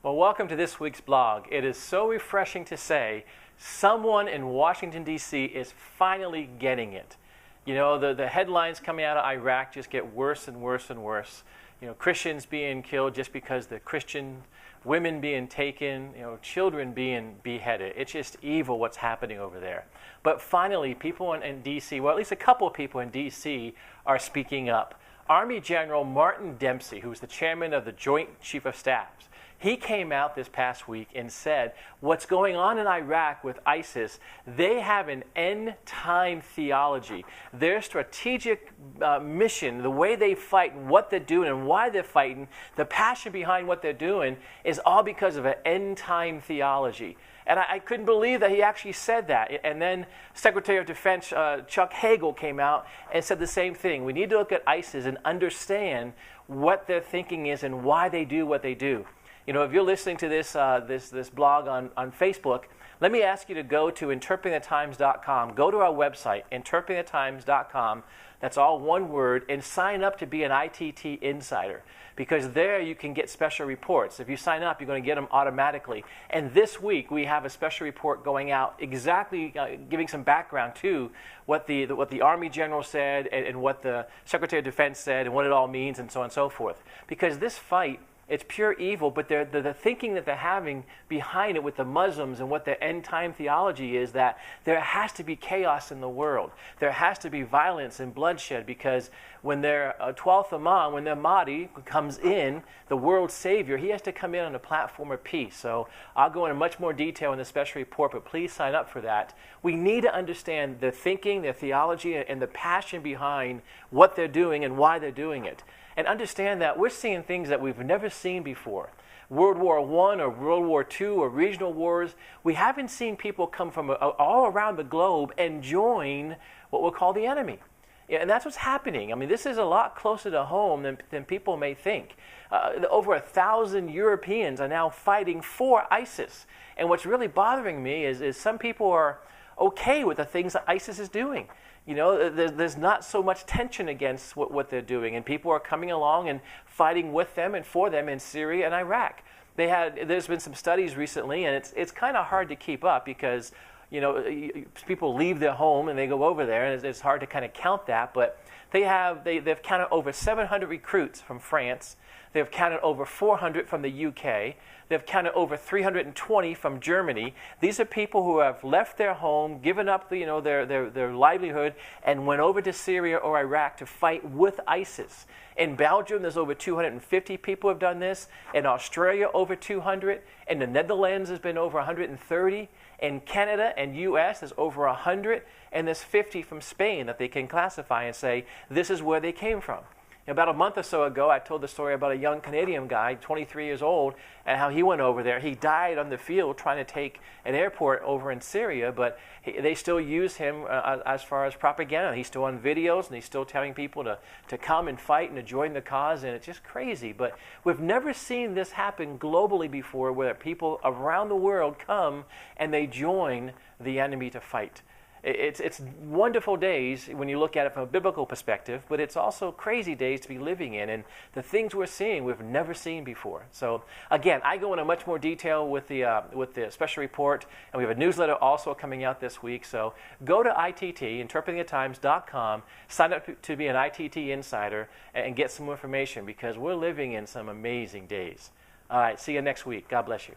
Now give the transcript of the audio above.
Well, welcome to this week's blog. It is so refreshing to say someone in Washington, D.C. is finally getting it. You know, the headlines coming out of Iraq just get worse and worse and worse. You know, Christians being killed just because they're Christian, women being taken, you know, children being beheaded. It's just evil what's happening over there. But finally, people in D.C., well, at least a couple of people in D.C. are speaking up. Army General Martin Dempsey, who's the chairman of the Joint Chief of Staffs, he came out this past week and said what's going on in Iraq with ISIS, they have an end-time theology. Their strategic mission, the way they fight and what they're doing and why they're fighting, the passion behind what they're doing is all because of an end-time theology. And I couldn't believe that he actually said that. And then Secretary of Defense Chuck Hagel came out and said the same thing. We need to look at ISIS and understand what their thinking is and why they do what they do. You know, if you're listening to this blog on Facebook, let me ask you to go to interpretingthetimes.com. Go to our website, interpretingthetimes.com. That's all one word, and sign up to be an ITT insider. Because there you can get special reports. If you sign up, you're going to get them automatically. And this week we have a special report going out exactly giving some background to what the Army General said and what the Secretary of Defense said and what it all means and so on and so forth. Because this fight, it's pure evil, but the thinking that they're having behind it with the Muslims and what their end-time theology is that there has to be chaos in the world. There has to be violence and bloodshed because when their 12th Imam, when their Mahdi comes in, the world's savior, he has to come in on a platform of peace. So I'll go into much more detail in the special report, but please sign up for that. We need to understand their thinking, their theology, and the passion behind what they're doing and why they're doing it. And understand that we're seeing things that we've never seen before. World War I or World War II or regional wars, we haven't seen people come from all around the globe and join what we'll call the enemy. And that's what's happening. I mean, this is a lot closer to home than people may think. Over 1,000 Europeans are now fighting for ISIS. And what's really bothering me is some people are okay with the things that ISIS is doing. You know, there's not so much tension against what they're doing, and people are coming along and fighting with them and for them in Syria and Iraq. There's been some studies recently, and it's kind of hard to keep up because, you know, people leave their home and they go over there, and it's hard to kind of count that. But they've counted over 700 recruits from France. They've counted over 400 from the UK. They've counted over 320 from Germany. These are people who have left their home, given up their livelihood, and went over to Syria or Iraq to fight with ISIS. In Belgium, there's over 250 people who have done this. In Australia, over 200. In the Netherlands, there's been over 130. In Canada and U.S., there's over 100. And there's 50 from Spain that they can classify and say, this is where they came from. About a month or so ago, I told the story about a young Canadian guy, 23 years old, and how he went over there. He died on the field trying to take an airport over in Syria, but they still use him as far as propaganda. He's still on videos, and he's still telling people to come and fight and to join the cause, and it's just crazy. But we've never seen this happen globally before, where people around the world come and they join the enemy to fight. It's wonderful days when you look at it from a biblical perspective, but it's also crazy days to be living in, and the things we're seeing we've never seen before. So again, I go into much more detail with the special report, and we have a newsletter also coming out this week. So go to ITT, interpretingthetimes.com, sign up to be an ITT insider, and get some more information because we're living in some amazing days. All right, see you next week. God bless you.